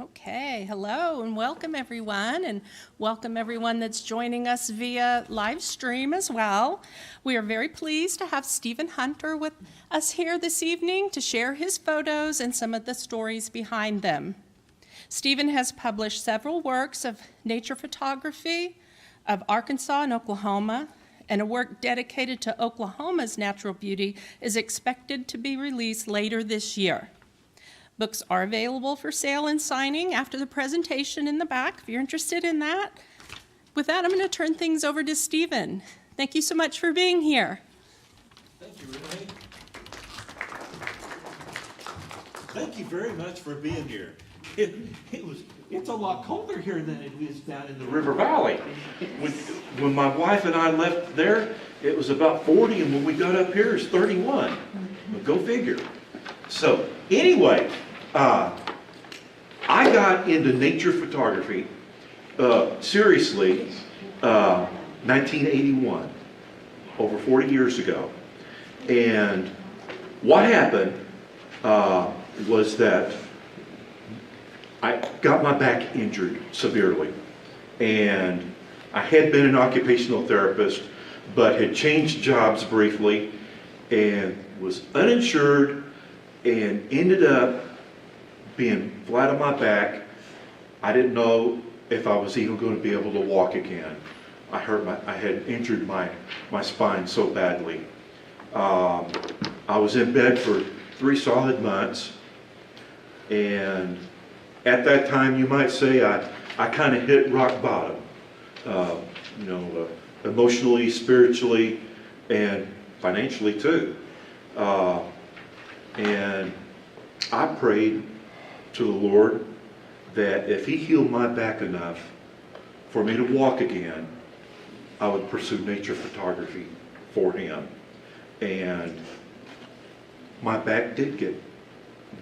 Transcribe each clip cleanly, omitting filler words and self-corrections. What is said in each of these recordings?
Okay, hello and welcome everyone that's joining us via live stream as well. We are very pleased to have Stephen Hunter with us here this evening to share his photos and some of the stories behind them. Stephen has published several works of nature photography of Arkansas and Oklahoma, and a work dedicated to Oklahoma's natural beauty is expected to be released later this year. Books are available for sale and signing after the presentation in the back, if you're interested in that. With that, I'm going to turn things over to Stephen. Thank you so much for being here. Thank you, Renee. Thank you very much for being here. It's a lot colder here than it is down in the River Valley. When my wife and I left there, it was about 40, and when we got up here, it's 31. But go figure. So anyway, I got into nature photography, seriously, 1981, over 40 years ago. And what happened was that I got my back injured severely. And I had been an occupational therapist, but had changed jobs briefly and was uninsured and ended up being flat on my back. I didn't know if I was even going to be able to walk again. I had injured my spine so badly. I was in bed for 3 solid months, and at that time, you might say, I kind of hit rock bottom, emotionally, spiritually, and financially too. And I prayed to the Lord that if He healed my back enough for me to walk again, I would pursue nature photography for Him. And my back did get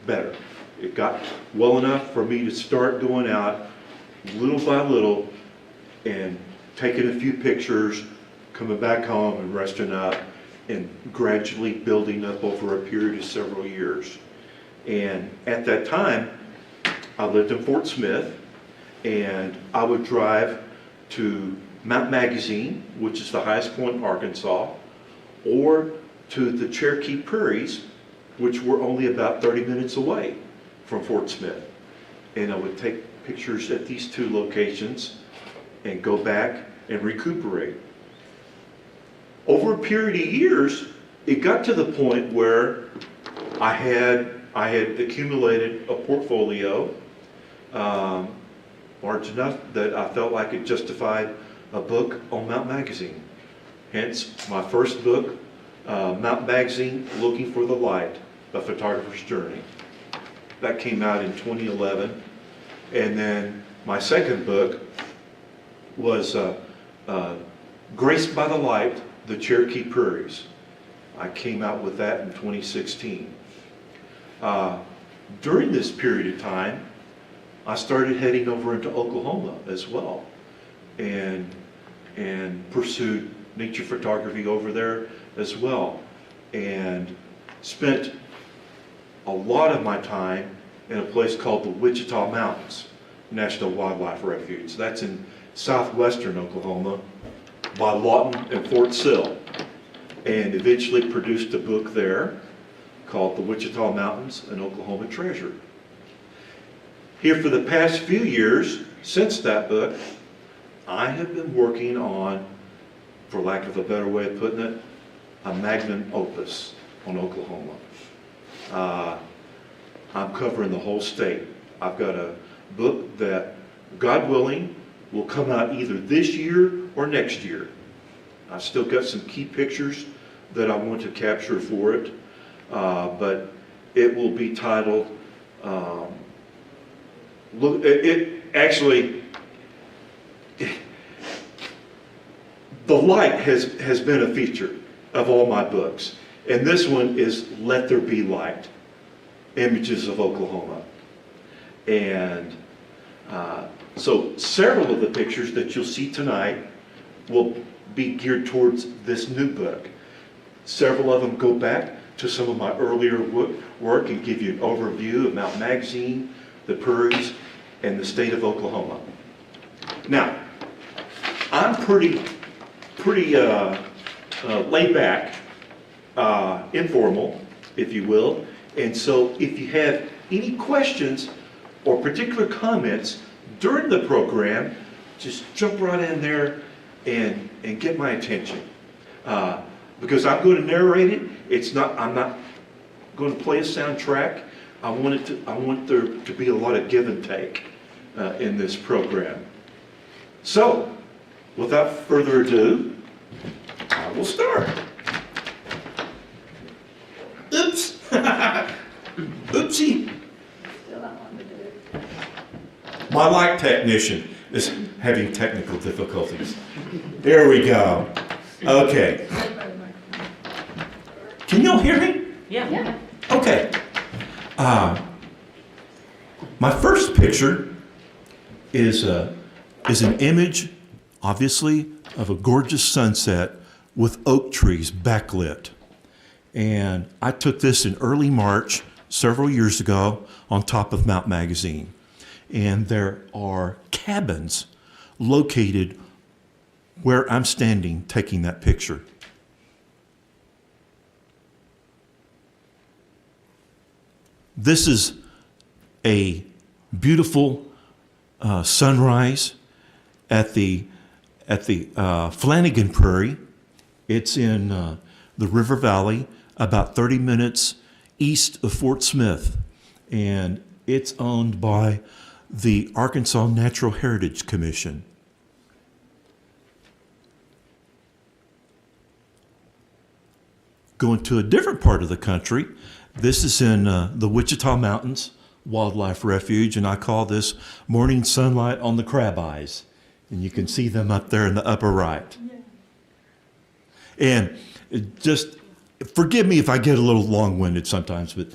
better. It got well enough for me to start going out little by little and taking a few pictures, coming back home and resting up, and gradually building up over a period of several years. And at that time, I lived in Fort Smith, and I would drive to Mount Magazine, which is the highest point in Arkansas, or to the Cherokee Prairies, which were only about 30 minutes away from Fort Smith. And I would take pictures at these 2 locations and go back and recuperate. Over a period of years, it got to the point where I had accumulated a portfolio large enough that I felt like it justified a book on Mount Magazine. Hence my first book, Mount Magazine, Looking for the Light, A Photographer's Journey. That came out in 2011. And then my second book was Graced by the Light, The Cherokee Prairies. I came out with that in 2016. During this period of time, I started heading over into Oklahoma as well, and pursued nature photography over there as well, and spent a lot of my time in a place called the Wichita Mountains National Wildlife Refuge. That's in southwestern Oklahoma by Lawton and Fort Sill, and eventually produced a book there called The Wichita Mountains, an Oklahoma Treasure. Here for the past few years, since that book, I have been working on, for lack of a better way of putting it, a magnum opus on Oklahoma. I'm covering the whole state. I've got a book that, God willing, will come out either this year or next year. I've still got some key pictures that I want to capture for it, but it will be titled, the light has been a feature of all my books. And this one is Let There Be Light, Images of Oklahoma. And so several of the pictures that you'll see tonight will be geared towards this new book. Several of them go back to some of my earlier work and give you an overview of Mount Magazine, the prairies, and the state of Oklahoma. Now, I'm pretty laid back, informal, if you will. And so if you have any questions or particular comments during the program, just jump right in there and get my attention. Because I'm going to narrate it. I'm not going to play a soundtrack. I want there to be a lot of give and take in this program. So, without further ado, I will start. Oops. Oopsie. My light technician is having technical difficulties. There we go. Okay. Can y'all hear me? Yeah. Okay. My first picture is an image, obviously, of a gorgeous sunset with oak trees backlit. And I took this in early March, several years ago, on top of Mount Magazine. And there are cabins located where I'm standing taking that picture. This is a beautiful sunrise at the Flanagan Prairie. It's in the River Valley, about 30 minutes east of Fort Smith, and it's owned by the Arkansas Natural Heritage Commission. Going to a different part of the country, this is in the Wichita Mountains Wildlife Refuge, and I call this Morning Sunlight on the Crab Eyes. And you can see them up there in the upper right. And just forgive me if I get a little long-winded sometimes, but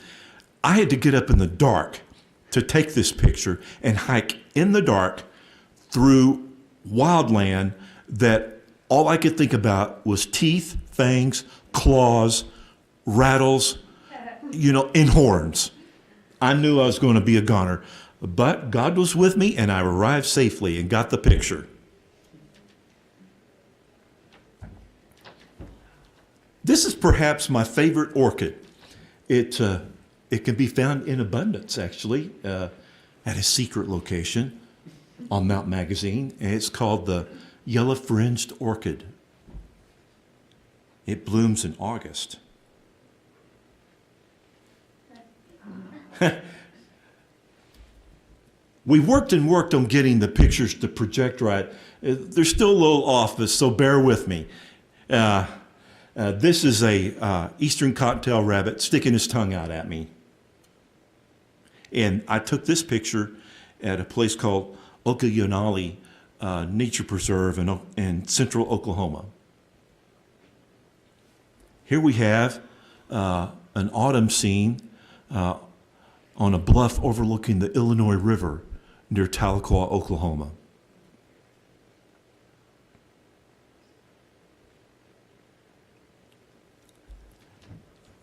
I had to get up in the dark to take this picture and hike in the dark through wildland that all I could think about was teeth, fangs, claws, rattles, and horns. I knew I was going to be a goner, but God was with me and I arrived safely and got the picture. This is perhaps my favorite orchid. It can be found in abundance, actually, at a secret location on Mount Magazine, and it's called the yellow-fringed orchid. It blooms in August. We worked on getting the pictures to project right. They're still a little off, so bear with me. This is a eastern cottontail rabbit sticking his tongue out at me. And I took this picture at a place called Okoyonali Nature Preserve in central Oklahoma. Here we have an autumn scene on a bluff overlooking the Illinois River near Tahlequah, Oklahoma.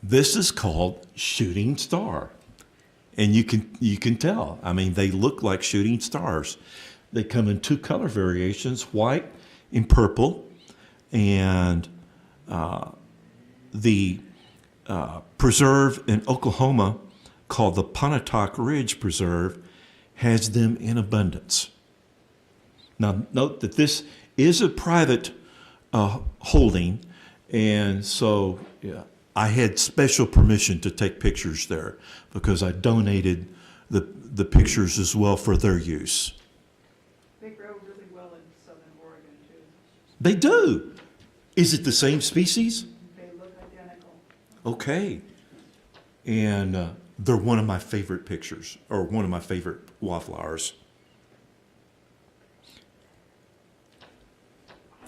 This is called shooting star. And you can tell. I mean, they look like shooting stars. They come in two color variations, white and purple. And the preserve in Oklahoma called the Pontotoc Ridge Preserve has them in abundance. Now, note that this is a private holding, and so I had special permission to take pictures there because I donated the pictures as well for their use. They grow really well in southern Oregon, too. They do. Is it the same species? They look identical. Okay. And they're one of my favorite pictures, or one of my favorite wildflowers.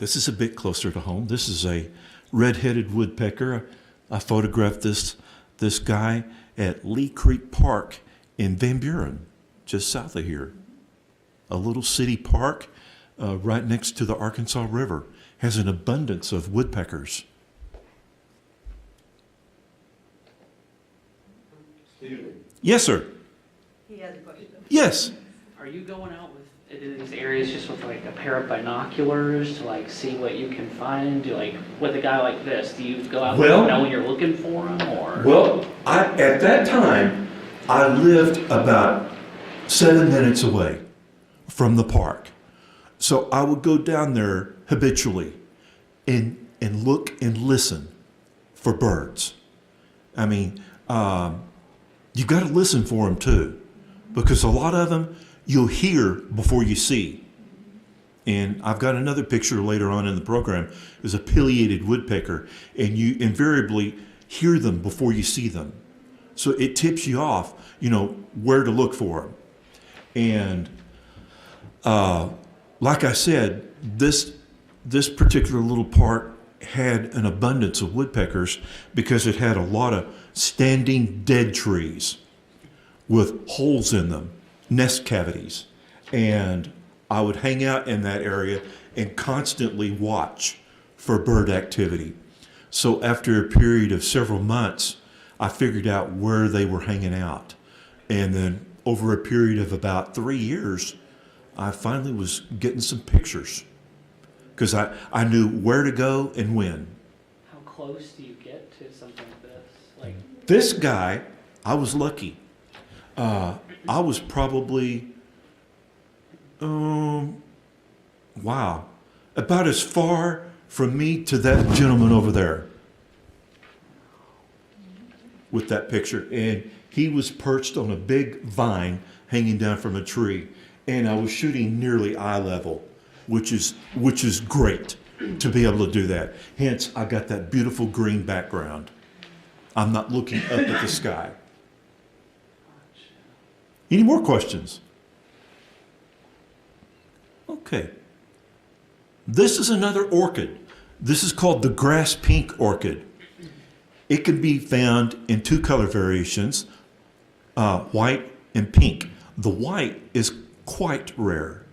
This is a bit closer to home. This is a red-headed woodpecker. I photographed this guy at Lee Creek Park in Van Buren, just south of here. A little city park right next to the Arkansas River. Has an abundance of woodpeckers. Stephen, Yes, sir. He has a question. Yes. Are you going out into these areas just with like a pair of binoculars to like see what you can find? Do like with a guy like this, do you go out Well- there when you're looking for him, or? Well, at that time, I lived about 7 minutes away from the park. So I would go down there habitually and look and listen for birds. I mean, you got to listen for them too, because a lot of them you'll hear before you see. And I've got another picture later on in the program. There's a pileated woodpecker, and you invariably hear them before you see them. So it tips you off, where to look for them. And like I said, this particular little park had an abundance of woodpeckers because it had a lot of standing dead trees with holes in them, nest cavities. And I would hang out in that area and constantly watch for bird activity. So after a period of several months, I figured out where they were hanging out. And then over a period of about 3 years, I finally was getting some pictures because I knew where to go and when. How close do you get to something like this? Like, This guy, I was lucky. I was probably, about as far from me to that gentleman over there with that picture. And he was perched on a big vine hanging down from a tree. And I was shooting nearly eye level, which is great to be able to do that. Hence, I got that beautiful green background. I'm not looking up at the sky. Any more questions? Okay. This is another orchid. This is called the grass pink orchid. It can be found in 2 color variations, white and pink. The white is quite rare,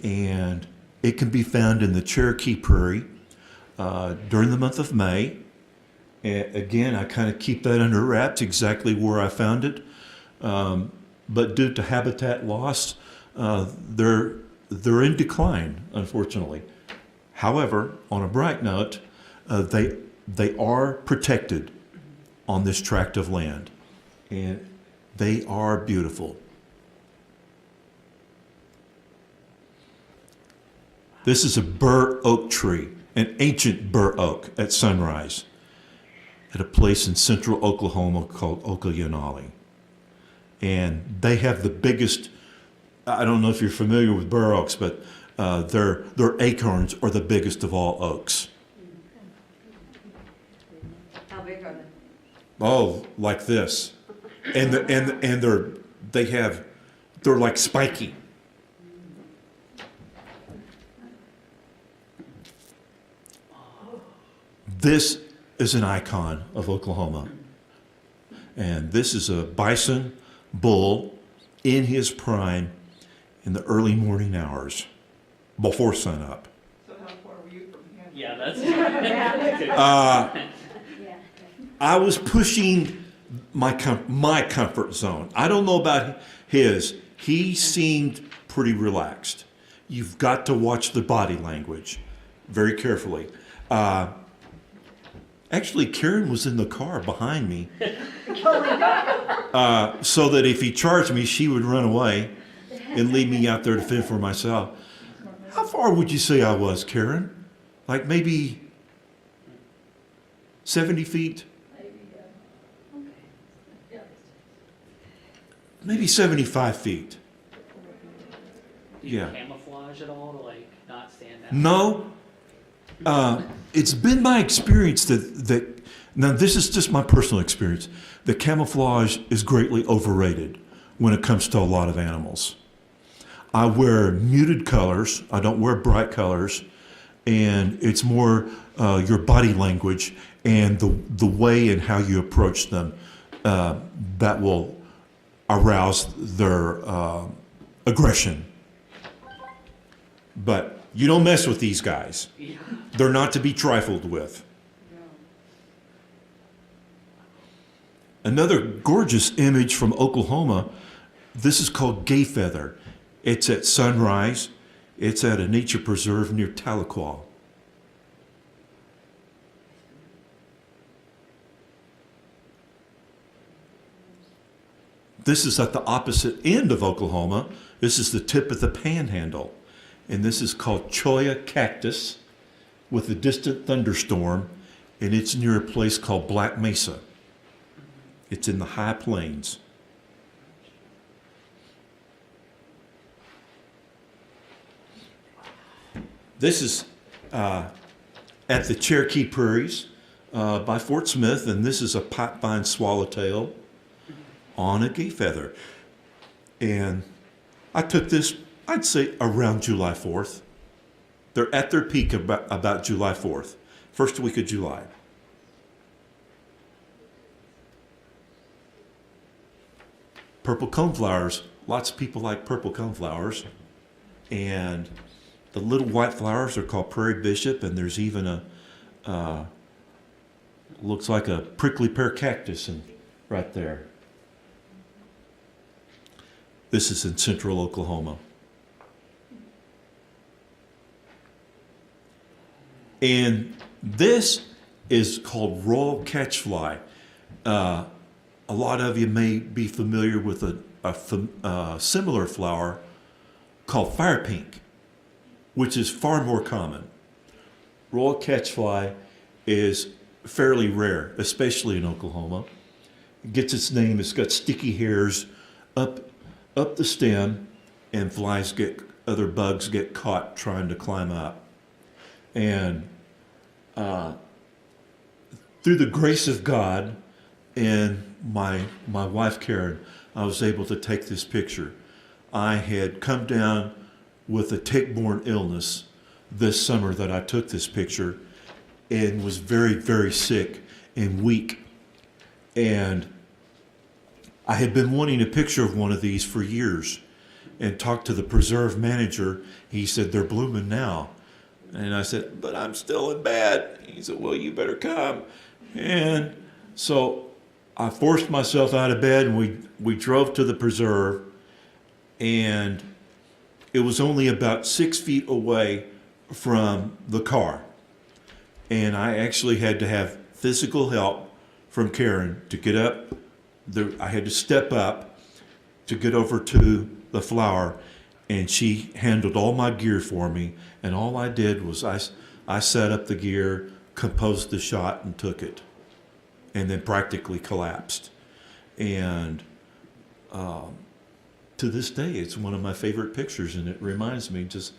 and it can be found in the Cherokee Prairie during the month of May. And again, I kind of keep that under wraps exactly where I found it. But due to habitat loss, they're in decline, unfortunately. However, on a bright note, they are protected on this tract of land, and they are beautiful. This is a bur oak tree, an ancient bur oak at sunrise, at a place in central Oklahoma called Oklayanali. And they have the biggest, I don't know if you're familiar with bur oaks, but their acorns are the biggest of all oaks. How big are they? Oh, like this. And they're like spiky. This is an icon of Oklahoma. And this is a bison bull in his prime in the early morning hours before sunup. So how far were you from him? yeah, that's. Yeah. I was pushing my comfort zone. I don't know about his. He seemed pretty relaxed. You've got to watch the body language very carefully. Actually, Karen was in the car behind me, so that if he charged me, she would run away and leave me out there to fend for myself. How far would you say I was, Karen? Like maybe 70 feet? Maybe 75 feet. Do you Yeah. camouflage at all to like not stand out? No. It's been my experience that now this is just my personal experience, that camouflage is greatly overrated when it comes to a lot of animals. I wear muted colors. I don't wear bright colors. And it's more your body language and the way and how you approach them that will arouse their aggression. But you don't mess with these guys. Yeah. They're not to be trifled with. Another gorgeous image from Oklahoma. This is called gay feather. It's at sunrise. It's at a nature preserve near Tahlequah. This is at the opposite end of Oklahoma. This is the tip of the panhandle. And this is called Cholla Cactus with a distant thunderstorm. And it's near a place called Black Mesa. It's in the high plains. This is at the Cherokee Prairies by Fort Smith, and this is a pipevine swallowtail on a gay feather. And I took this, I'd say, around July 4th. They're at their peak about July 4th, first week of July. Purple coneflowers, lots of people like purple coneflowers. And the little white flowers are called prairie bishop, and there's even a, looks like a prickly pear cactus right there. This is in central Oklahoma. And this is called royal catchfly. A lot of you may be familiar with a similar flower called fire pink, which is far more common. Royal catchfly is fairly rare, especially in Oklahoma. It gets its name, it's got sticky hairs up the stem, and other bugs get caught trying to climb up. And through the grace of God and my wife Karen, I was able to take this picture. I had come down with a tick-borne illness this summer that I took this picture, and was very, very sick and weak. And I had been wanting a picture of one of these for years and talked to the preserve manager. He said, they're blooming now. And I said, but I'm still in bed. He said, well, you better come. And so I forced myself out of bed, and we drove to the preserve, and it was only about 6 feet away from the car. And I actually had to have physical help from Karen to get up. I had to step up to get over to the flower, and she handled all my gear for me. And all I did was I set up the gear, composed the shot, and took it, and then practically collapsed. And to this day, it's one of my favorite pictures, and it reminds me just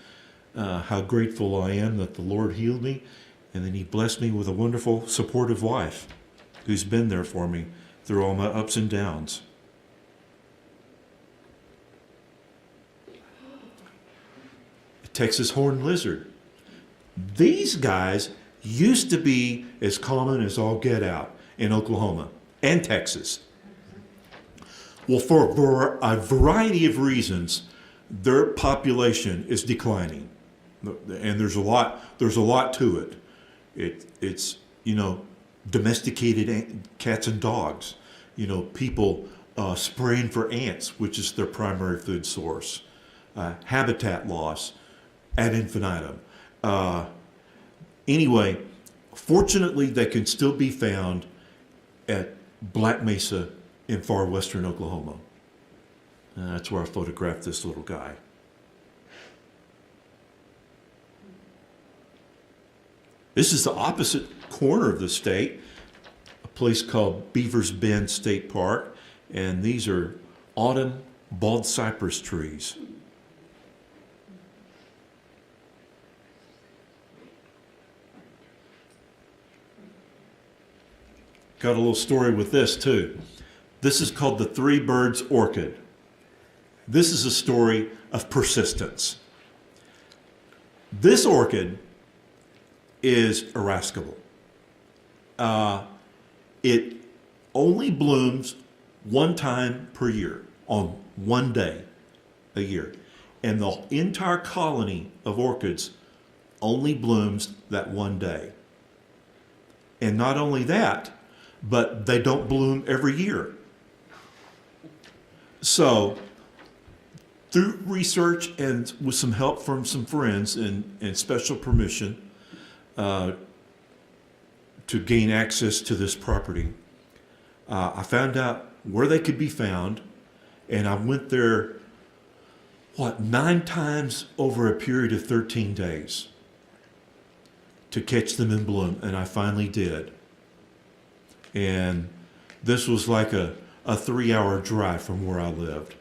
how grateful I am that the Lord healed me, and then He blessed me with a wonderful, supportive wife who's been there for me through all my ups and downs. Texas horned lizard. These guys used to be as common as all get out in Oklahoma and Texas. Well, for a variety of reasons, their population is declining, and there's a lot to it. It's domesticated cats and dogs, people spraying for ants, which is their primary food source, habitat loss ad infinitum. Anyway, fortunately, they can still be found at Black Mesa in far western Oklahoma. That's where I photographed this little guy. This is the opposite corner of the state, a place called Beavers Bend State Park, and these are autumn bald cypress trees. Got a little story with this too. This is called the Three Birds Orchid. This is a story of persistence. This orchid is irascible. It only blooms one time per year, on one day a year. And the entire colony of orchids only blooms that one day. And not only that, but they don't bloom every year. So through research and with some help from some friends and special permission to gain access to this property, I found out where they could be found, and I went there, 9 times over a period of 13 days to catch them in bloom, and I finally did. And this was like a 3-hour drive from where I lived.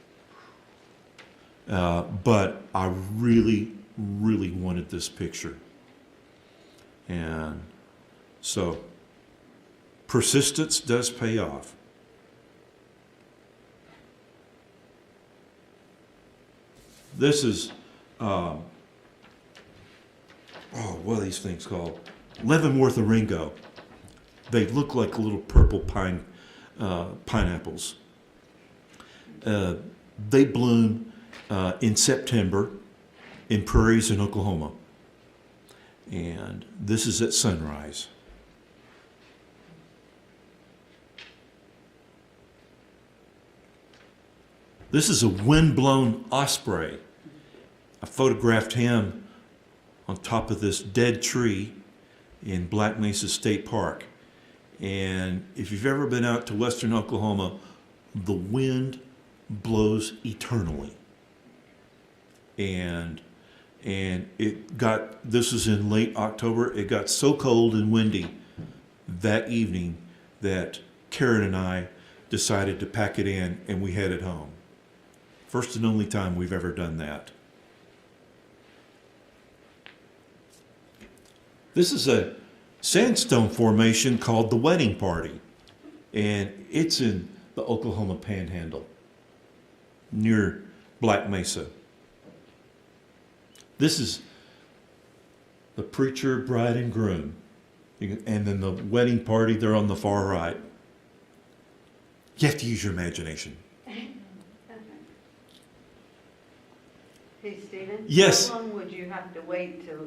But I really, really wanted this picture. And so persistence does pay off. This is, what are these things called? Leavenworth Oringo. They look like little purple pineapples. They bloom in September in prairies in Oklahoma. And this is at sunrise. This is a wind-blown osprey. I photographed him on top of this dead tree in Black Mesa State Park. And if you've ever been out to western Oklahoma, the wind blows eternally. And this was in late October, it got so cold and windy that evening that Karen and I decided to pack it in and we headed home. First and only time we've ever done that. This is a sandstone formation called the Wedding Party, and it's in the Oklahoma Panhandle near Black Mesa. This is the preacher, bride, and groom. And then the wedding party, they're on the far right. You have to use your imagination. Hey, Stephen? Yes. How long would you have to wait to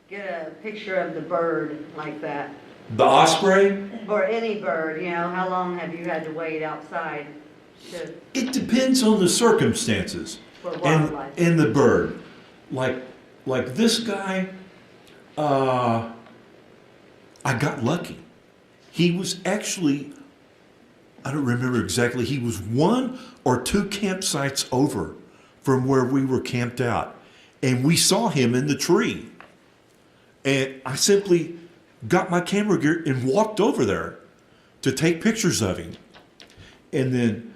get a picture of the bird like that? The osprey? Or any bird, you know, how long have you had to wait outside to, It depends on the circumstances for wildlife? and the bird. Like this guy, I got lucky. He was actually, I don't remember exactly, he was 1 or 2 campsites over from where we were camped out. And we saw him in the tree. And I simply got my camera gear and walked over there to take pictures of him. And then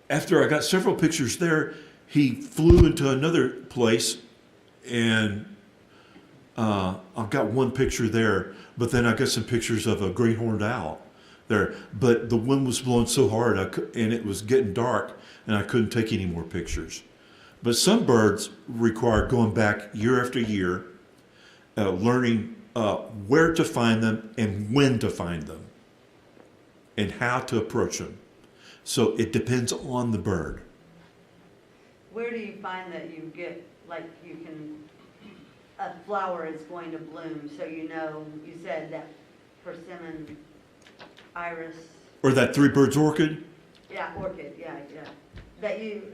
after I got several pictures there, he flew into another place, and I've got one picture there, but then I got some pictures of a great horned owl there. But the wind was blowing so hard and it was getting dark, and I couldn't take any more pictures. But some birds require going back year after year, learning where to find them and when to find them and how to approach them. So it depends on the bird. Where do you find that you get, like, you can, a flower is going to bloom, so you know, you said that persimmon, iris, Or that three birds orchid? yeah, orchid, yeah. That you,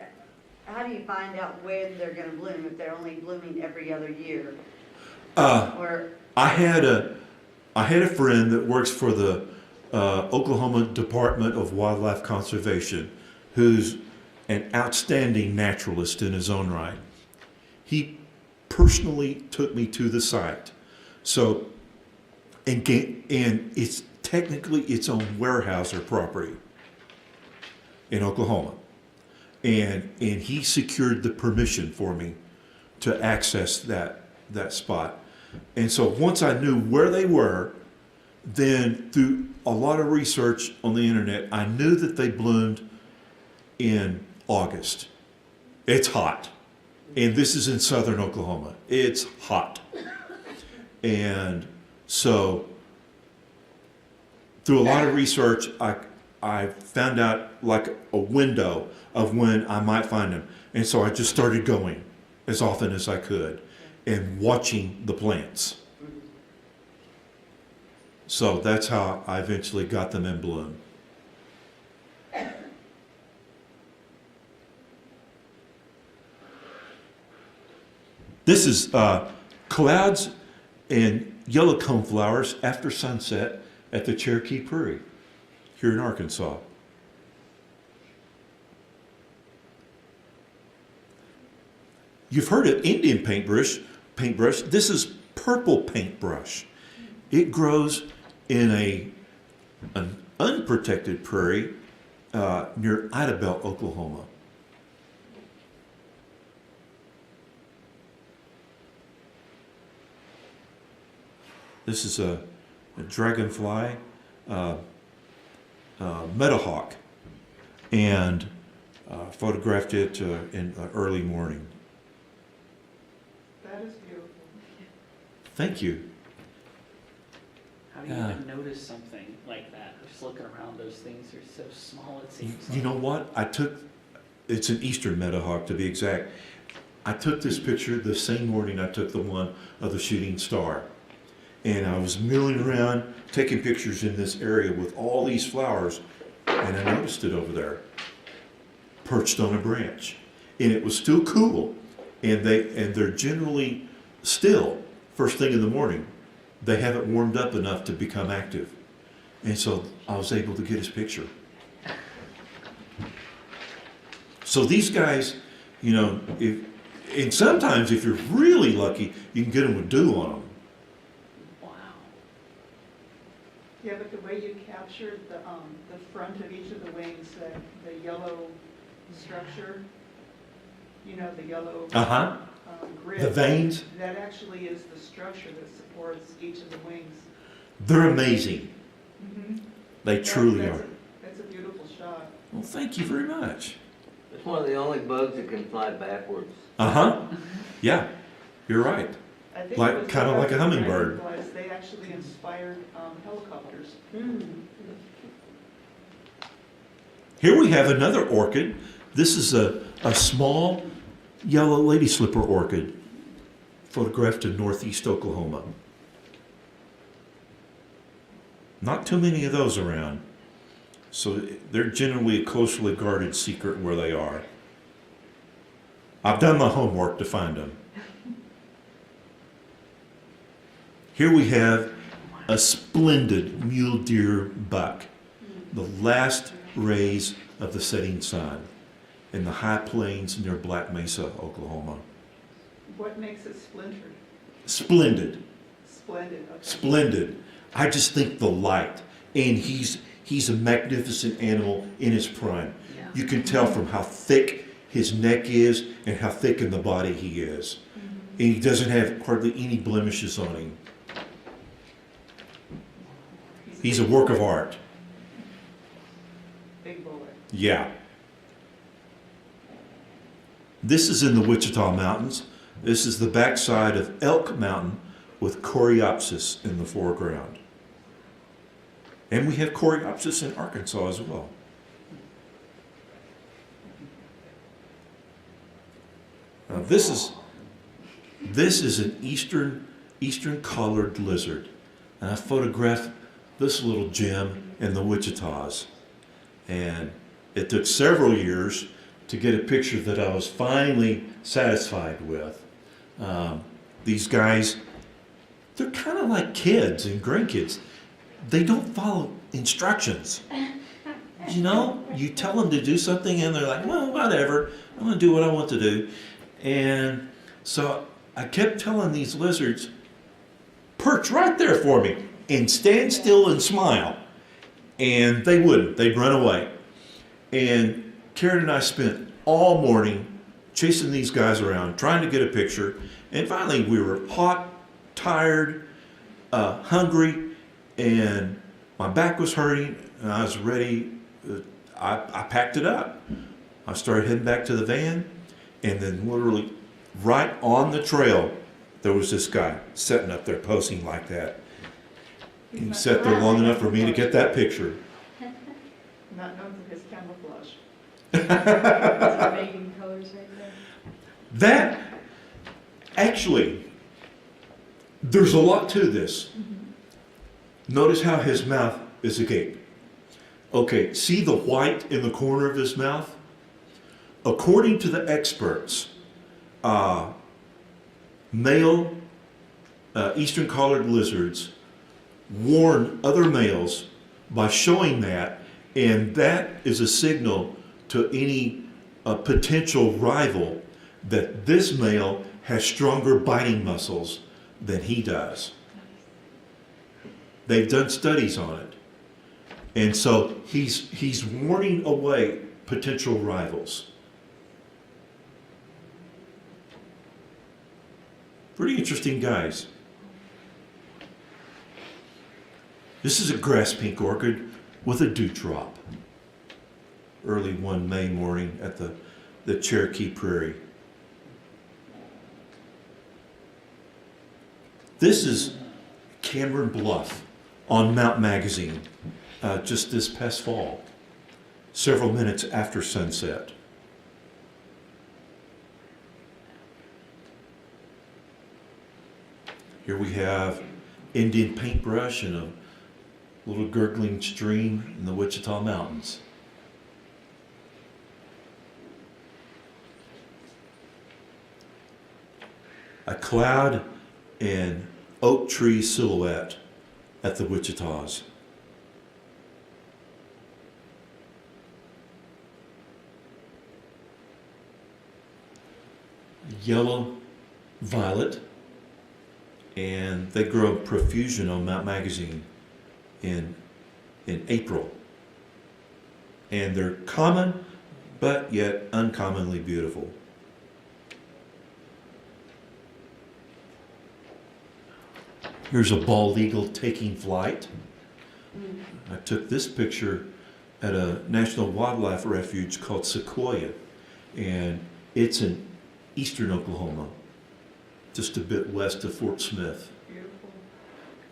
how do you find out when they're gonna bloom if they're only blooming every other year? Or, I had a friend that works for the Oklahoma Department of Wildlife Conservation, who's an outstanding naturalist in his own right. He personally took me to the site. So, and it's technically its own Weyerhaeuser property in Oklahoma. And he secured the permission for me to access that spot. And so once I knew where they were, then through a lot of research on the internet, I knew that they bloomed in August. It's hot. And this is in southern Oklahoma. It's hot. And so through a lot of research, I found out like a window of when I might find them. And so I just started going as often as I could and watching the plants. So that's how I eventually got them in bloom. This is clouds and yellow coneflowers after sunset at the Cherokee Prairie here in Arkansas. You've heard of Indian paintbrush. This is purple paintbrush. It grows in an unprotected prairie near Idabel, Oklahoma. This is a dragonfly, meadowhawk, and photographed it in the early morning. That is beautiful. Thank you. How do you Yeah. even notice something like that? Just looking around, those things are so small, it seems You like. know what? It's an eastern meadowhawk to be exact. I took this picture the same morning I took the one of the shooting star. And I was milling around taking pictures in this area with all these flowers, and I noticed it over there, perched on a branch. And it was still cool, and they're generally still first thing in the morning. They haven't warmed up enough to become active. And so I was able to get his picture. So these guys, and sometimes if you're really lucky, you can get them with dew on them. Wow. Yeah, but the way you captured the front of each of the wings, the yellow structure, the yellow Uh-huh. grid. The veins, That actually is the structure that supports each of the wings. they're amazing. Mhm. They truly are. That's a beautiful shot. Well, thank you very much. It's one of the only bugs that can fly backwards. Uh-huh. Yeah, you're right. I think Like- it was kinda like a the hummingbird. dragonflies, they actually inspired helicopters. Hmm. Here we have another orchid. This is a small yellow lady slipper orchid photographed in northeast Oklahoma. Not too many of those around. So they're generally a closely guarded secret where they are. I've done my homework to find them. Here we have a splendid mule deer buck. The last rays of the setting sun in the high plains near Black Mesa, Oklahoma. What makes it splintered? Splendid, Splendid. Okay. splendid. I just think the light, and he's a magnificent animal in his prime. Yeah. You can tell from how thick his neck is and how thick in the body he is. And he doesn't have hardly any blemishes on him. He's a work of art. Big bullet. Yeah. This is in the Wichita Mountains. This is the backside of Elk Mountain with Coreopsis in the foreground. And we have Coreopsis in Arkansas as well. Now this is an eastern colored lizard. And I photographed this little gem in the Wichitas. And it took several years to get a picture that I was finally satisfied with. These guys, they're kind of like kids and grandkids. They don't follow instructions. You tell them to do something and they're like, well, whatever, I'm gonna do what I want to do. And so I kept telling these lizards, perch right there for me and stand still and smile. And they wouldn't, they'd run away. And Karen and I spent all morning chasing these guys around, trying to get a picture. And finally we were hot, tired, hungry, and my back was hurting, and I was ready. I packed it up. I started heading back to the van, and then literally right on the trail, there was this guy sitting up there posing like that. And he sat there long enough for me to get that picture. Not known for his camouflage. Amazing colors right there. That, actually, there's a lot to this. Notice how his mouth is agape. Okay, see the white in the corner of his mouth? According to the experts, male eastern collared lizards warn other males by showing that, and that is a signal to any potential rival that this male has stronger biting muscles than he does. They've done studies on it. And so he's warning away potential rivals. Pretty interesting guys. This is a grass pink orchid with a dewdrop. Early one May morning at the Cherokee Prairie. This is Cameron Bluff on Mount Magazine, just this past fall, several minutes after sunset. Here we have Indian paintbrush and a little gurgling stream in the Wichita Mountains. A cloud and oak tree silhouette at the Wichitas. Yellow violet, and they grow profusion on Mount Magazine in April. And they're common, but yet uncommonly beautiful. Here's a bald eagle taking flight. I took this picture at a national wildlife refuge called Sequoia, and it's in eastern Oklahoma, just a bit west of Fort Smith. Beautiful.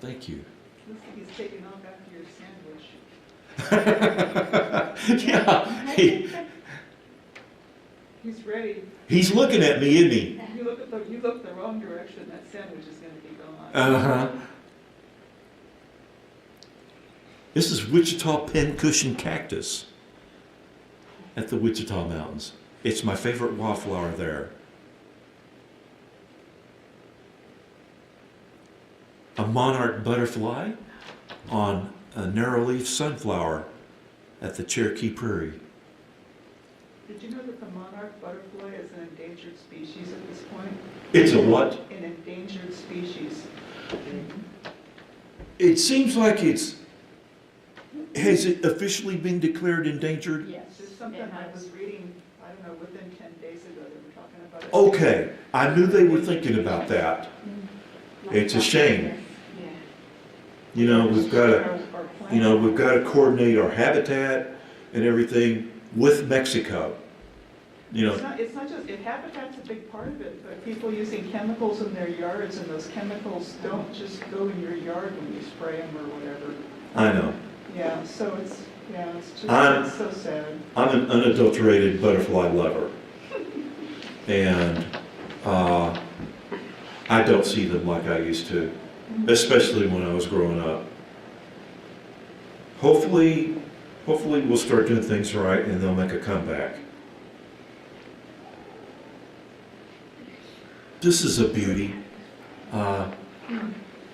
Thank you. Looks like he's taking off after your sandwich. Yeah, He's ready. he's looking at me, isn't he? You look the wrong direction, that sandwich is gonna be gone. Uh-huh. This is Wichita pincushion cactus at the Wichita Mountains. It's my favorite wildflower there. A monarch butterfly on a narrowleaf sunflower at the Cherokee Prairie. Did you know that the monarch butterfly is an endangered species at this point? It's a what? An endangered species. It seems like has it officially been declared endangered? It's just something I was reading, I don't know, within 10 days ago, they were talking about it. Okay, I knew they were thinking about that. It's a shame. You know, we've got to coordinate our habitat and everything with Mexico. You know, It's not just, habitat's a big part of it, but people using chemicals in their yards, and those chemicals don't just go in your yard when you spray them or whatever. I know. Yeah, so it's I'm- it's so sad. I'm an unadulterated butterfly lover. And I don't see them like I used to, especially when I was growing up. Hopefully we'll start doing things right and they'll make a comeback. This is a beauty.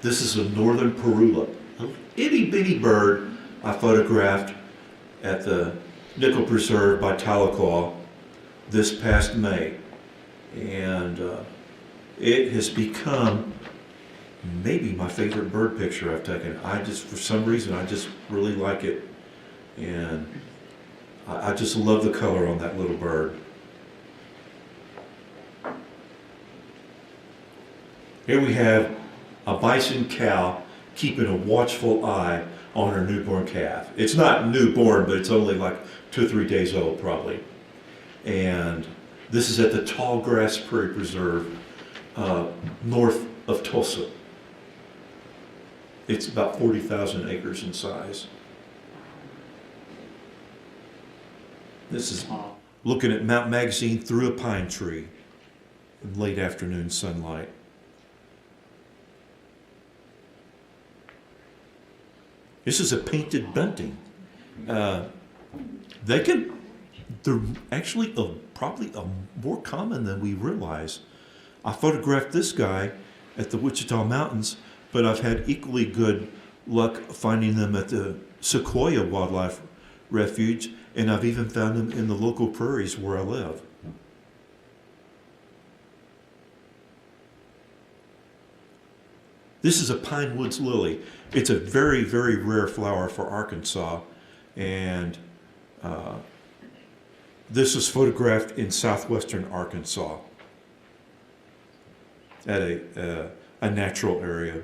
This is a northern parula, a itty bitty bird I photographed at the Nickel Preserve by Tahlequah this past May. And it has become maybe my favorite bird picture I've taken. For some reason, I just really like it. And I just love the color on that little bird. Here we have a bison cow keeping a watchful eye on her newborn calf. It's not newborn, but it's only like 2 or 3 days old probably. And this is at the Tallgrass Prairie Preserve, north of Tulsa. It's about 40,000 acres in size. This is looking at Mount Magazine through a pine tree in late afternoon sunlight. This is a painted bunting. They're actually probably more common than we realize. I photographed this guy at the Wichita Mountains, but I've had equally good luck finding them at the Sequoia Wildlife Refuge, and I've even found them in the local prairies where I live. This is a pine woods lily. It's a very, very rare flower for Arkansas, and this was photographed in southwestern Arkansas at a natural area.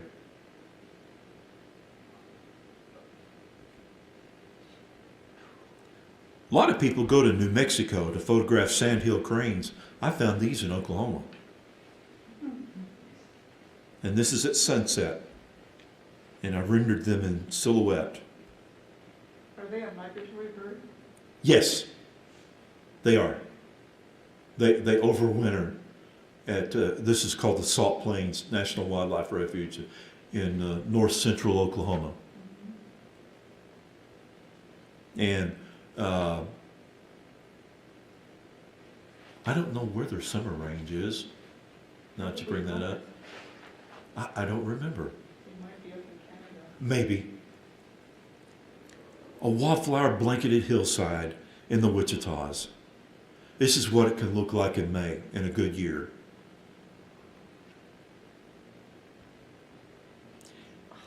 A lot of people go to New Mexico to photograph sandhill cranes. I found these in Oklahoma. And this is at sunset. And I rendered them in silhouette. Are they a migratory bird? Yes, they are. They overwinter at, this is called the Salt Plains National Wildlife Refuge in north central Oklahoma. And I don't know where their summer range is, now that you bring that up. I don't remember. They might be up in Canada. Maybe. A wildflower blanketed hillside in the Wichitas. This is what it can look like in May in a good year.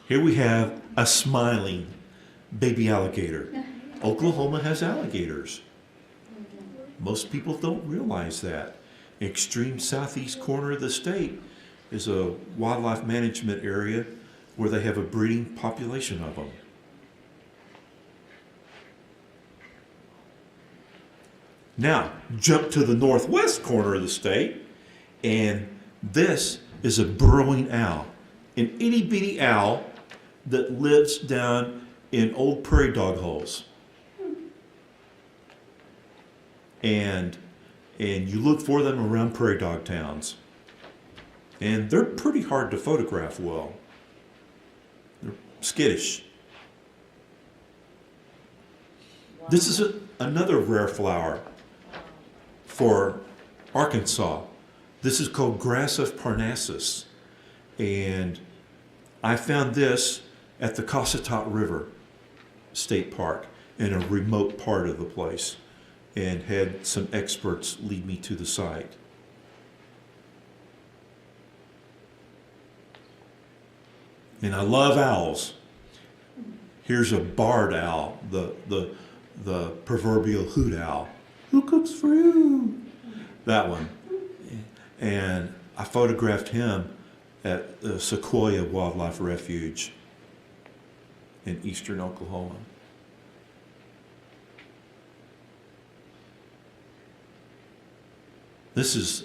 Here we have a smiling baby alligator. Oklahoma has alligators. Most people don't realize that. Extreme southeast corner of the state is a wildlife management area where they have a breeding population of them. Now, jump to the northwest corner of the state, and this is a burrowing owl, an itty bitty owl that lives down in old prairie dog holes. And you look for them around prairie dog towns. And they're pretty hard to photograph well. They're skittish. This is another rare flower for Arkansas. This is called Grass of Parnassus. And I found this at the Cossatot River State Park in a remote part of the place, and had some experts lead me to the site. And I love owls. Here's a barred owl, the proverbial hoot owl. Who cooks for you? That one. And I photographed him at the Sequoia Wildlife Refuge in eastern Oklahoma. This is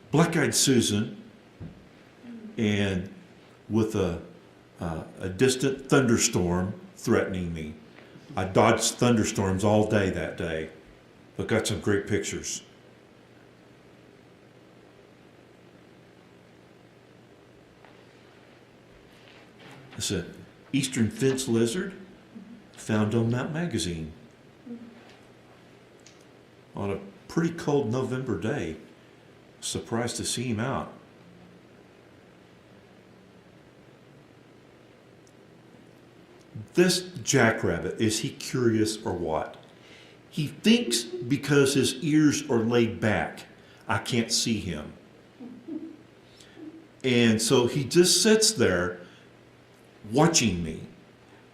black-eyed Susan, and with a distant thunderstorm threatening me. I dodged thunderstorms all day that day, but got some great pictures. It's an eastern fence lizard found on Mount Magazine on a pretty cold November day. Surprised to see him out. This jackrabbit, is he curious or what? He thinks because his ears are laid back, I can't see him. And so he just sits there watching me.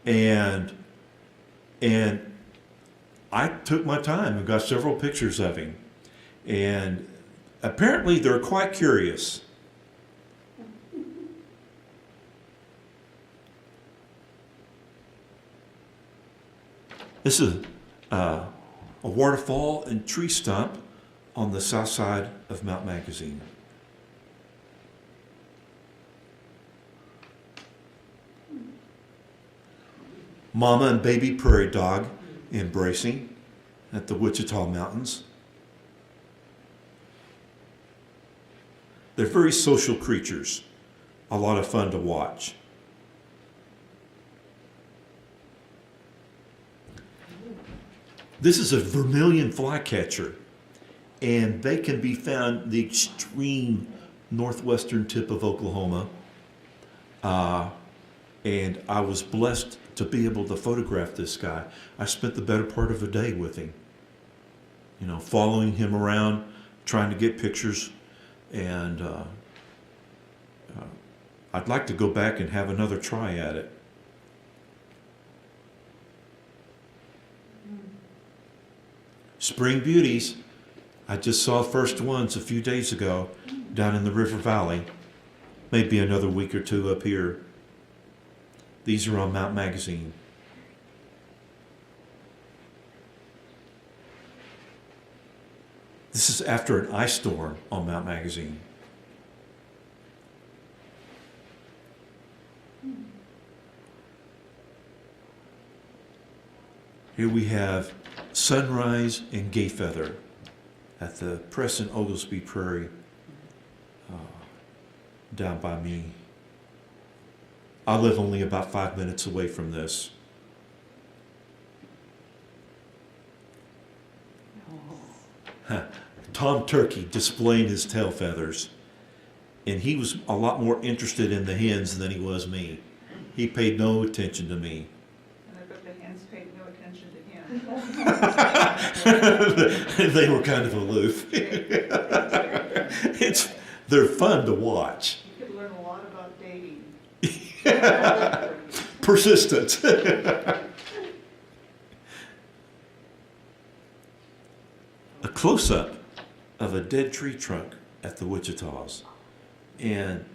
And I took my time and got several pictures of him. And apparently they're quite curious. This is a waterfall and tree stump on the south side of Mount Magazine. Mama and baby prairie dog embracing at the Wichita Mountains. They're very social creatures, a lot of fun to watch. This is a vermilion flycatcher, and they can be found the extreme northwestern tip of Oklahoma. And I was blessed to be able to photograph this guy. I spent the better part of a day with him, you know, following him around, trying to get pictures, and I'd like to go back and have another try at it. Spring beauties. I just saw first ones a few days ago down in the River Valley. Maybe another week or two up here. These are on Mount Magazine. This is after an ice storm on Mount Magazine. Here we have sunrise and gay feather at the Preston Oglesby Prairie down by me. I live only about 5 minutes away from this. Tom Turkey displaying his tail feathers. And he was a lot more interested in the hens than he was me. He paid no attention to me. And I bet the hens paid no attention to him. They were kind of aloof. They're fun to watch. You could learn a lot about dating. Persistent. A close-up of a dead tree trunk at the Wichitas. And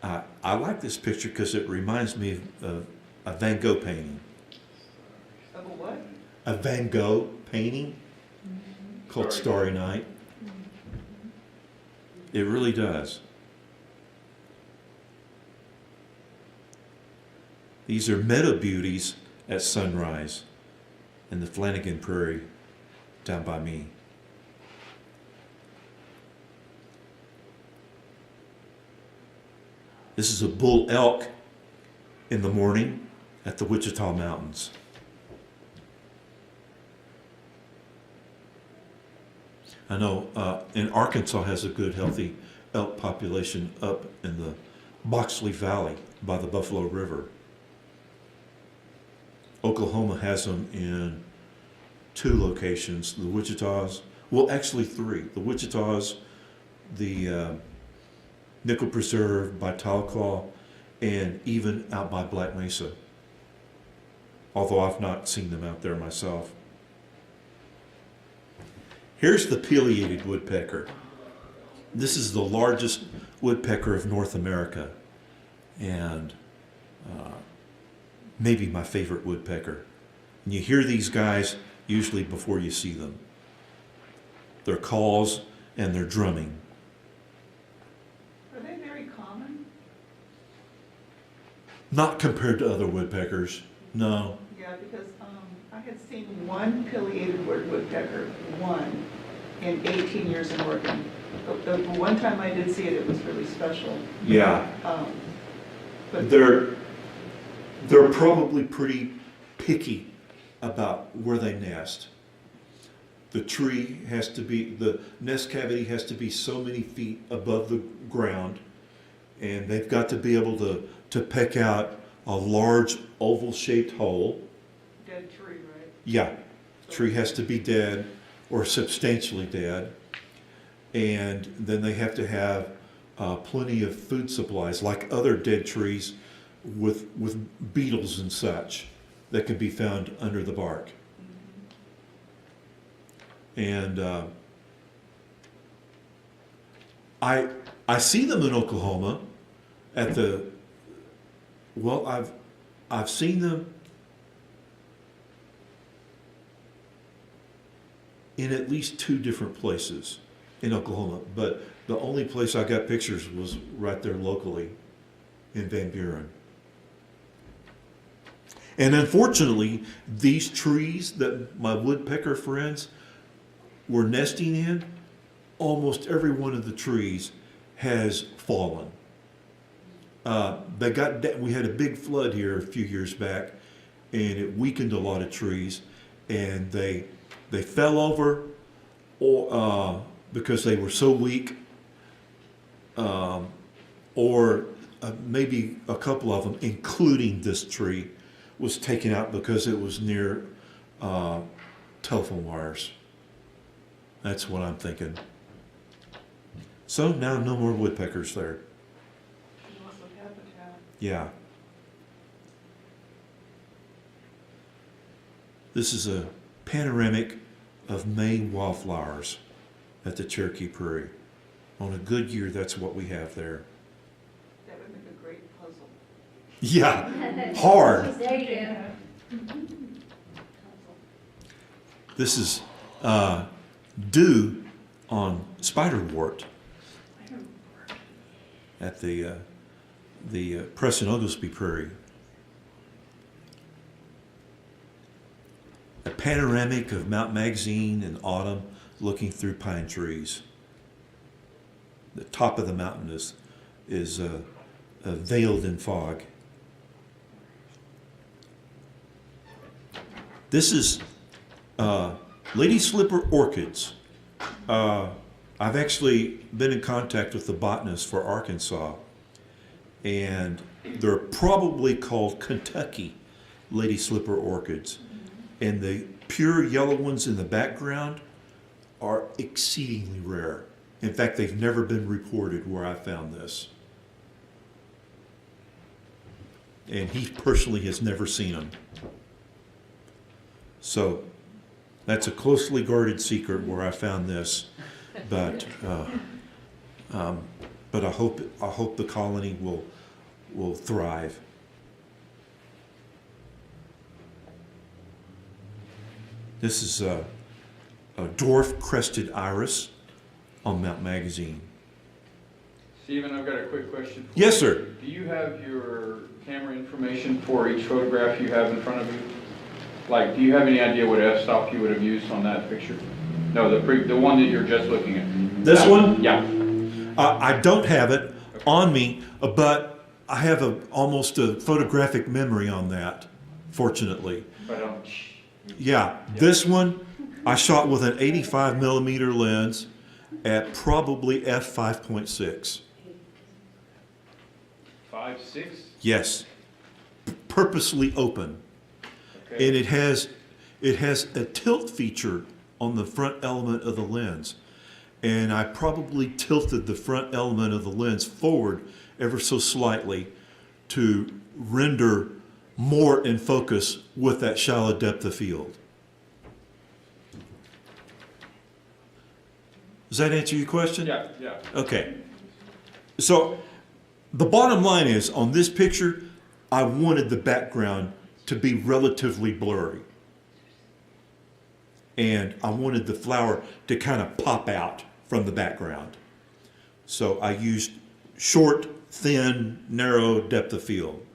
I like this picture because it reminds me of a Van Gogh painting. Of a what? A Van Gogh painting called Starry Night. It really does. These are meadow beauties at sunrise in the Flanagan Prairie down by me. This is a bull elk in the morning at the Wichita Mountains. I know in Arkansas has a good, healthy elk population up in the Boxley Valley by the Buffalo River. Oklahoma has them in 2 locations, the Wichitas, well actually 3. The Wichitas, the Nickel Preserve by Tahlequah, and even out by Black Mesa. Although I've not seen them out there myself. Here's the pileated woodpecker. This is the largest woodpecker of North America, and maybe my favorite woodpecker. And you hear these guys usually before you see them. Their calls and their drumming. Are they very common? Not compared to other woodpeckers, no. Yeah, because I had seen one pileated woodpecker, one, in 18 years in Oregon. The one time I did see it, it was really special. Yeah. But They're probably pretty picky about where they nest. The tree has to be, the nest cavity has to be so many feet above the ground, and they've got to be able to peck out a large oval-shaped hole. dead tree, right? Yeah, tree has to be dead or substantially dead, and then they have to have plenty of food supplies, like other dead trees with beetles and such that can be found under the bark. And I see them in Oklahoma at the, well, I've seen them in at least 2 different places in Oklahoma, but the only place I got pictures was right there locally in Van Buren. And unfortunately, these trees that my woodpecker friends were nesting in, almost every one of the trees has fallen. We had a big flood here a few years back, and it weakened a lot of trees, and they fell over, or because they were so weak, or maybe a couple of them, including this tree, was taken out because it was near telephone wires. That's what I'm thinking. So now no more woodpeckers there. Loss of habitat. Yeah. This is a panoramic of May wildflowers at the Cherokee Prairie. On a good year, that's what we have there. That would make a great puzzle. Yeah, hard. There you go. This is dew on spiderwort at the Preston Oglesby Prairie. A panoramic of Mount Magazine in autumn looking through pine trees. The top of the mountain is veiled in fog. This is Lady Slipper orchids. I've actually been in contact with the botanist for Arkansas, and they're probably called Kentucky Lady Slipper orchids. And the pure yellow ones in the background are exceedingly rare. In fact, they've never been reported where I found this. And he personally has never seen them. So that's a closely guarded secret where I found this. But I hope the colony will thrive. This is a dwarf crested iris on Mount Magazine. Stephen, I've got a quick question. Yes, sir. Do you have your camera information for each photograph you have in front of you? Like, do you have any idea what f-stop you would have used on that picture? No, the one that you're just looking at. This one? Yeah. I don't have it on me, but I have almost a photographic memory on that, fortunately. But Yeah, this one I shot with an 85 millimeter lens at probably f5.6. 5.6? Yes, purposely open. Okay. And it has a tilt feature on the front element of the lens. And I probably tilted the front element of the lens forward ever so slightly to render more in focus with that shallow depth of field. Does that answer your question? Yeah, yeah. Okay. So the bottom line is, on this picture, I wanted the background to be relatively blurry. And I wanted the flower to kind of pop out from the background. So I used short, thin, narrow depth of field.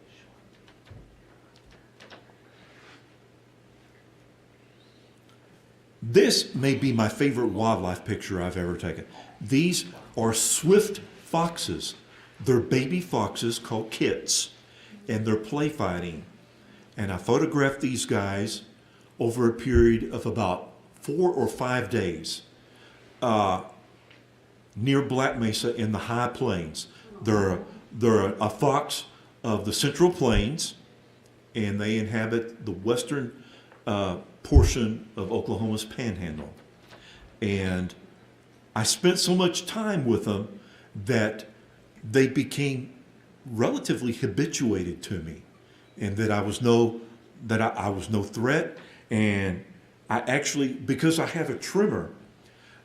This may be my favorite wildlife picture I've ever taken. These are swift foxes. They're baby foxes called kits, and they're play fighting. And I photographed these guys over a period of about 4 or 5 days near Black Mesa in the high plains. They're a fox of the Central Plains, and they inhabit the western portion of Oklahoma's panhandle. And I spent so much time with them that they became relatively habituated to me, and that I was no threat. And I actually, because I have a trimmer,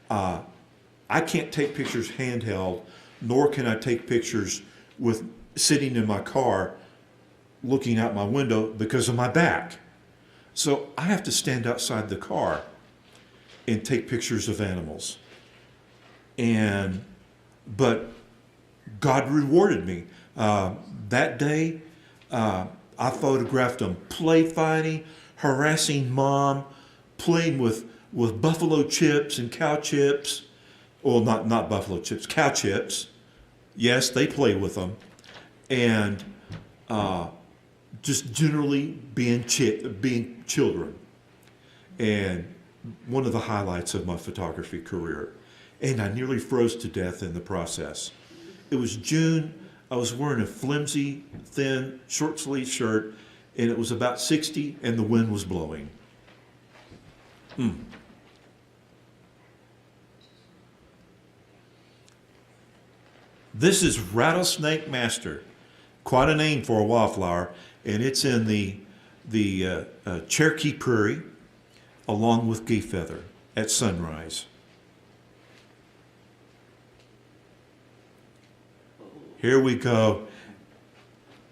I can't take pictures handheld, nor can I take pictures with sitting in my car looking out my window because of my back. So I have to stand outside the car and take pictures of animals. But God rewarded me. That day, I photographed them play fighting, harassing mom, playing with buffalo chips and cow chips. Well, not buffalo chips, cow chips. Yes, they play with them. And just generally being children. And one of the highlights of my photography career. and I nearly froze to death in the process. It was June. I was wearing a flimsy, thin, short sleeve shirt, and it was about 60, and the wind was blowing. This is Rattlesnake Master, quite a name for a wildflower, and it's in the Cherokee Prairie, along with Gayfeather at sunrise. Here we go.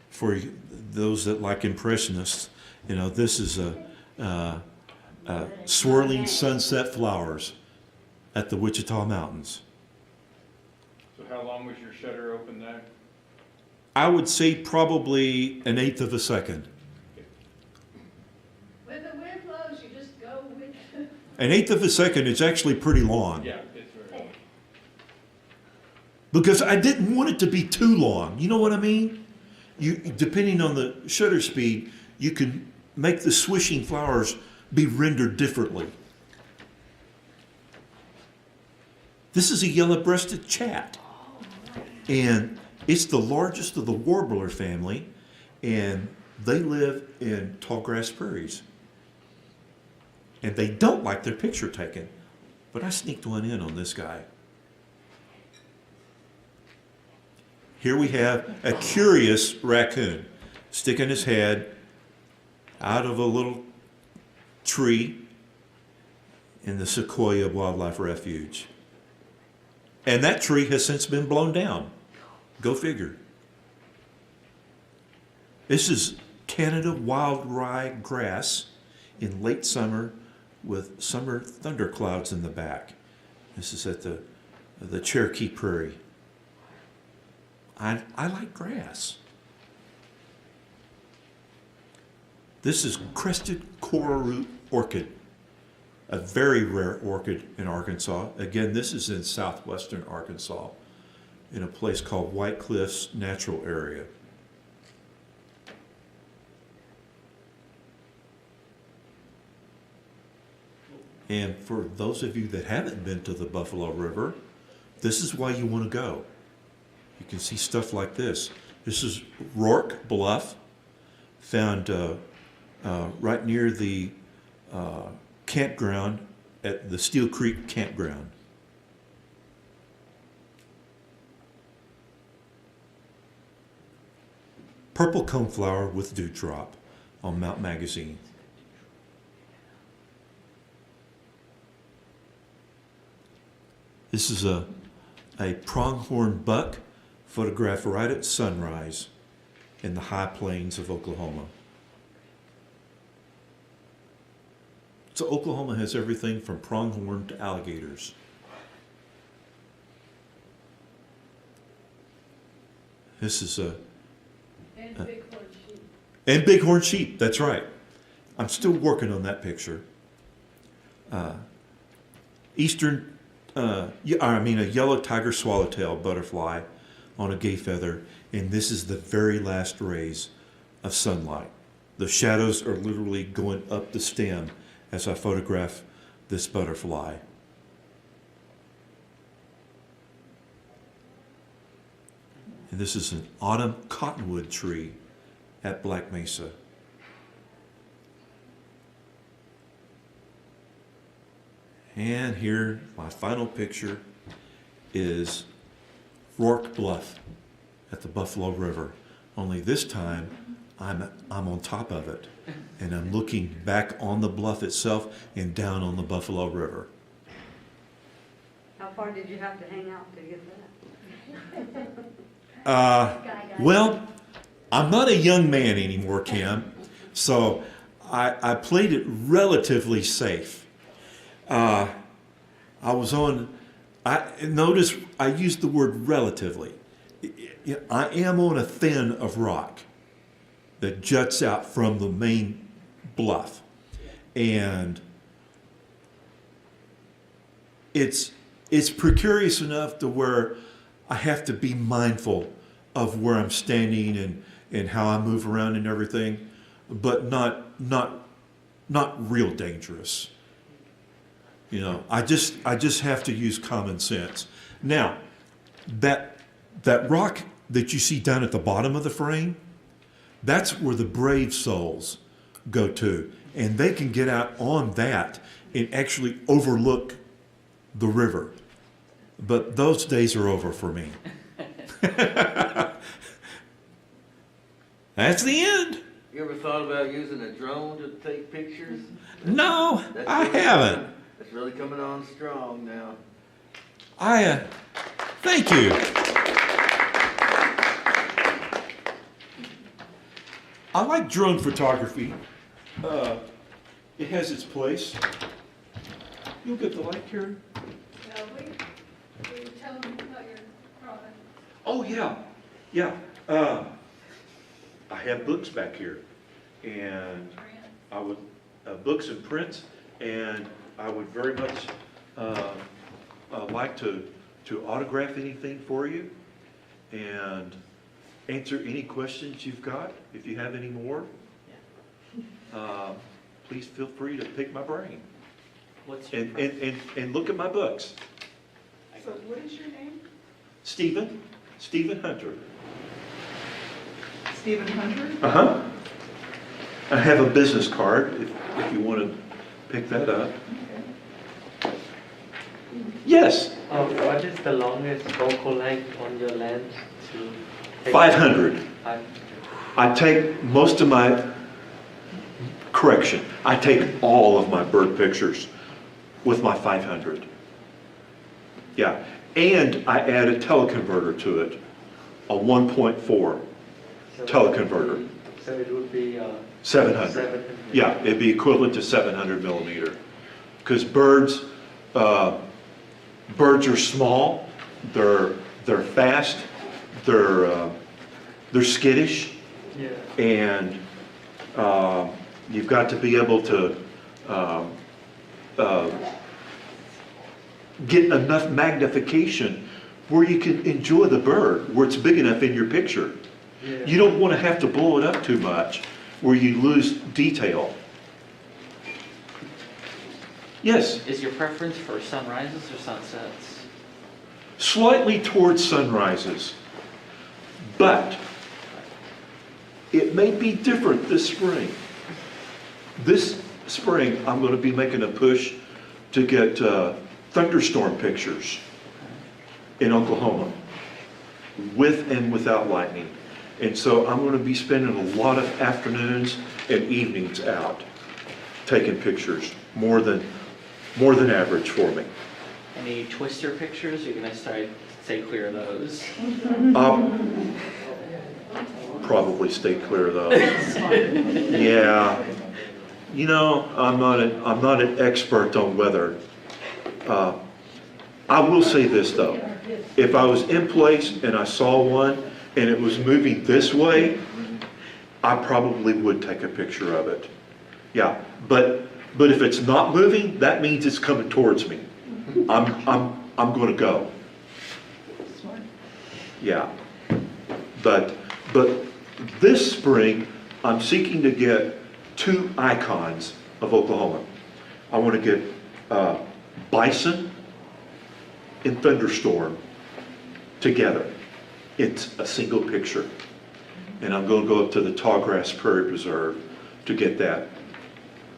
For those that like impressionists, you know, this is a swirling sunset flowers at the Wichita Mountains. So how long was your shutter open there? I would say probably 1/8 of a second. When the wind blows, you just go with it. 1/8 of a second is actually pretty long. Yeah, it's very long. Because I didn't want it to be too long. You know what I mean? You, depending on the shutter speed, you can make the swishing flowers be rendered differently. This is a yellow-breasted chat. And it's the largest of the warbler family, and they live in tallgrass prairies. And they don't like their picture taken. But I sneaked one in on this guy. Here we have a curious raccoon sticking his head out of a little tree in the Sequoia Wildlife Refuge. And that tree has since been blown down. Go figure. This is Canada wild rye grass in late summer with summer thunderclouds in the back. This is at the Cherokee Prairie. I like grass. This is crested coral root orchid, a very rare orchid in Arkansas. Again, this is in southwestern Arkansas, in a place called White Cliffs Natural Area. And for those of you that haven't been to the Buffalo River, this is why you want to go. You can see stuff like this. This is Rourke Bluff, found right near the campground at the Steel Creek campground. Purple coneflower with dewdrop on Mount Magazine. This is a pronghorn buck photographed right at sunrise in the high plains of Oklahoma. So Oklahoma has everything from pronghorn to alligators. This is And bighorn sheep. and bighorn sheep, that's right. I'm still working on that picture. A yellow tiger swallowtail butterfly on a gayfeather, and this is the very last rays of sunlight. The shadows are literally going up the stem as I photograph this butterfly. And this is an autumn cottonwood tree at Black Mesa. And here, my final picture is Rourke Bluff at the Buffalo River. Only this time, I'm on top of it, and I'm looking back on the bluff itself and down on the Buffalo River. How far did you have to hang out to get that? Well, I'm not a young man anymore, Kim, so I played it relatively safe. Notice I used the word relatively. I am on a fin of rock that juts out from the main bluff. And it's precarious enough to where I have to be mindful of where I'm standing and how I move around and everything, but not real dangerous. You know, I just have to use common sense. Now, that rock that you see down at the bottom of the frame, that's where the brave souls go to. And they can get out on that and actually overlook the river. But those days are over for me. That's the end. You ever thought about using a drone to take pictures? No, That's I really haven't. It's really coming on strong now. Thank you. I like drone photography. It has its place. You'll get the light, Karen? Will you tell them about your product? Oh, yeah, yeah. I have books back here, and I would, books and prints, and I would very much like to autograph anything for you and answer any questions you've got, if you have any more. Please feel free to pick my brain What's your and look at my books. So what is your name? Stephen Hunter. Stephen Hunter? Uh-huh. I have a business card if you want to pick that up. Okay. Yes, What is the longest focal length on your lens to take? 500. Five- I take most of my, correction, I take all of my bird pictures with my 500. Yeah, and I add a teleconverter to it, a 1.4 so teleconverter, So it would be 700. 700. Yeah, it'd be equivalent to 700 millimeter. Because birds are small, they're fast, they're skittish, Yeah. and you've got to be able to get enough magnification where you can enjoy the bird, where it's big enough in your picture. Yeah. You don't want to have to blow it up too much where you lose detail. Yes, Is your preference for sunrises or sunsets? slightly towards sunrises, but it may be different this spring. This spring, I'm going to be making a push to get thunderstorm pictures in Oklahoma, with and without lightning. And so I'm going to be spending a lot of afternoons and evenings out taking pictures, more than average for me. Any twister pictures? You're gonna stay clear of those. I'll probably stay clear of those. Yeah. You know, I'm not an expert on weather. I will say this though. If I was in place and I saw one and it was moving this way, I probably would take a picture of it. Yeah, but if it's not moving, that means it's coming towards me. I'm going to go. Yeah. But this spring, I'm seeking to get two icons of Oklahoma. I want to get bison and thunderstorm together. It's a single picture. And I'm going to go up to the Tallgrass Prairie Preserve to get that.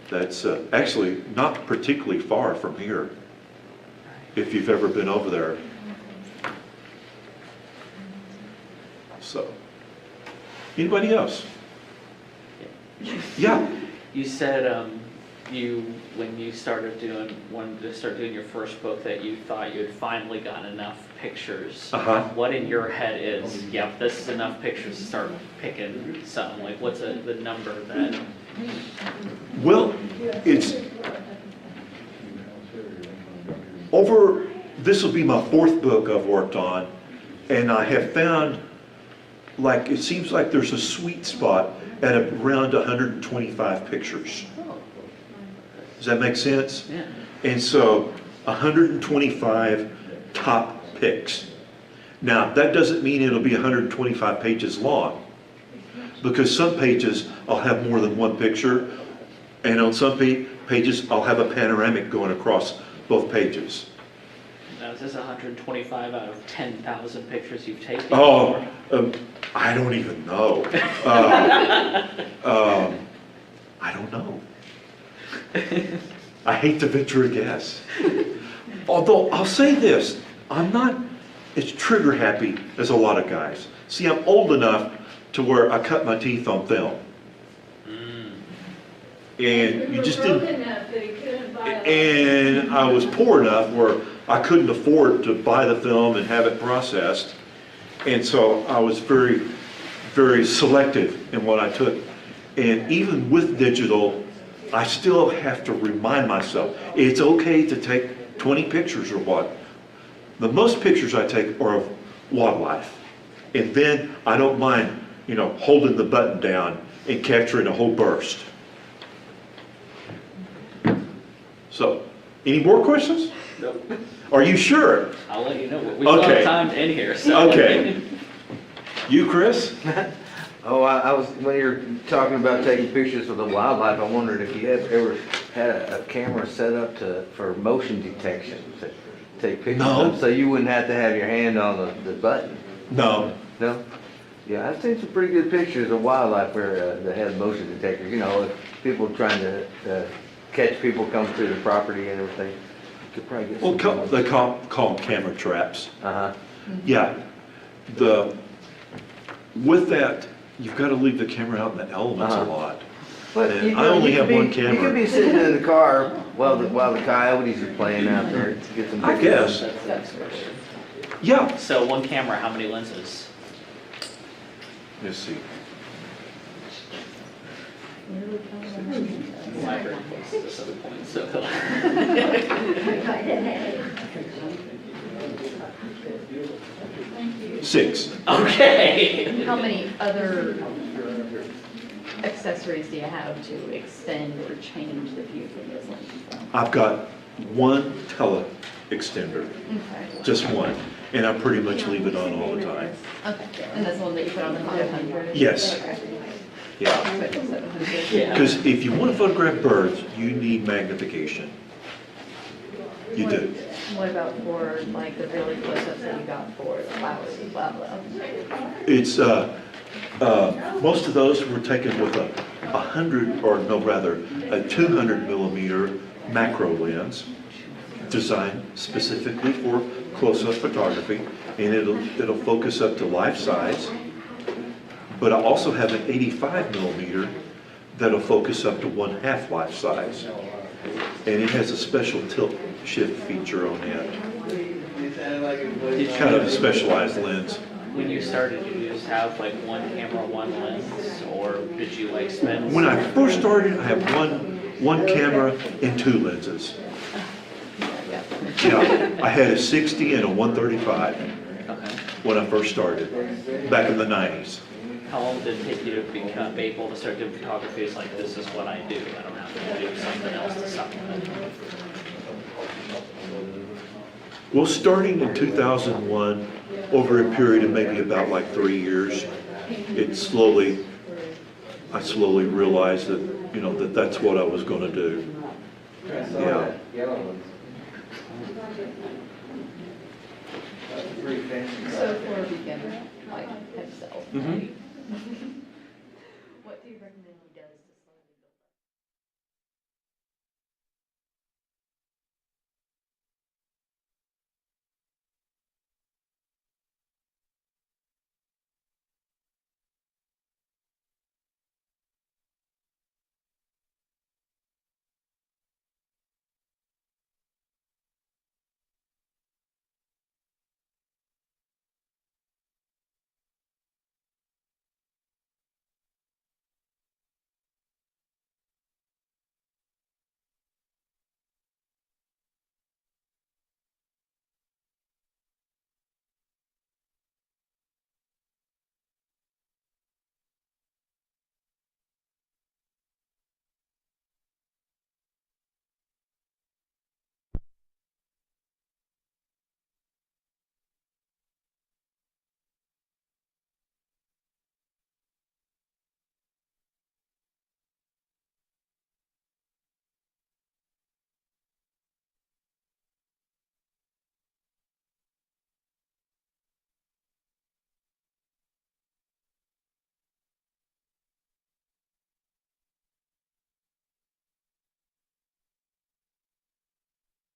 That's actually not particularly far from here, if you've ever been over there. So, anybody else? Yeah. You said when you wanted to start doing your first book, that you thought you had finally gotten enough pictures. Uh-huh. What in your head is, yep, this is enough pictures to start picking some? Like, what's the number that? Well, it's over, this will be my fourth book I've worked on, and I have found, like, it seems like there's a sweet spot at around 125 pictures. Does that make sense? Yeah. And so 125 top picks. Now, that doesn't mean it'll be 125 pages long, because some pages I'll have more than one picture, and on some pages I'll have a panoramic going across both pages. Now, is this 125 out of 10,000 pictures you've taken? Oh, I don't even know. I don't know. I hate to venture a guess. Although, I'll say this, I'm not as trigger happy as a lot of guys. See, I'm old enough to where I cut my teeth on film. And you just broke didn't, enough that he couldn't buy a and I was poor enough where I couldn't afford to buy the film and have it processed. And so I was very, very selective in what I took. And even with digital, I still have to remind myself, it's okay to take 20 pictures or what. The most pictures I take are of wildlife. And then I don't mind, holding the button down and capturing a whole burst. So, any more questions? Nope. Are you sure? I'll let you know. We still Okay. have time to end here, so. Okay. You, Chris? Oh, I was, when you were talking about taking pictures of the wildlife, I wondered if you had ever had a camera set up for motion detection, to take pictures No. of, so you wouldn't have to have your hand on the button. No. No? Yeah, I've seen some pretty good pictures of wildlife where they had motion detectors, people trying to catch people come through the property and everything. You could probably get Well, some. they call them camera traps. Uh-huh. Yeah. With that, you've got to leave the camera out in the elements a Uh-huh. lot. But And you I only you have could one be- You camera. could be sitting in the car while the coyotes are playing out there to get some I pictures. guess. That's the next question. Yeah. So one camera, how many lenses? Let's see. Library closes at 7 points, so. 6. Okay. How many other accessories do you have to extend or change the view from this lens? I've got one tele extender, Okay. just one, and I pretty much leave it on all the time. Okay, and that's the one that you put on the 500? Yes. Okay. Yeah. Put the 700. Yeah. Because if you want to photograph birds, you need magnification. You do. What about for like the really close-ups that you got for the flowers as well though? It's, most of those were taken with a 100, or no, rather, a 200 millimeter macro lens designed specifically for close-up photography, and it'll focus up to life size. But I also have an 85 millimeter that'll focus up to 1/2 life size. And it has a special tilt shift feature on it. It's kind of a specialized lens. When you started, did you just have like one camera, one lens, or did you like spend? When I first started, I had one camera and 2 lenses. Yeah, I had a 60 and a 135 Okay. when I first started, back in the 90s. How long did it take you to become able to start doing photography? It's like, this is what I do. I don't have to do something else to supplement. Well, starting in 2001, over a period of maybe about like 3 years, I slowly realized that, that's what I was going to do. Yeah. Yellow ones. Pretty fancy. So for a beginner like himself, Mhm. what do you recommend?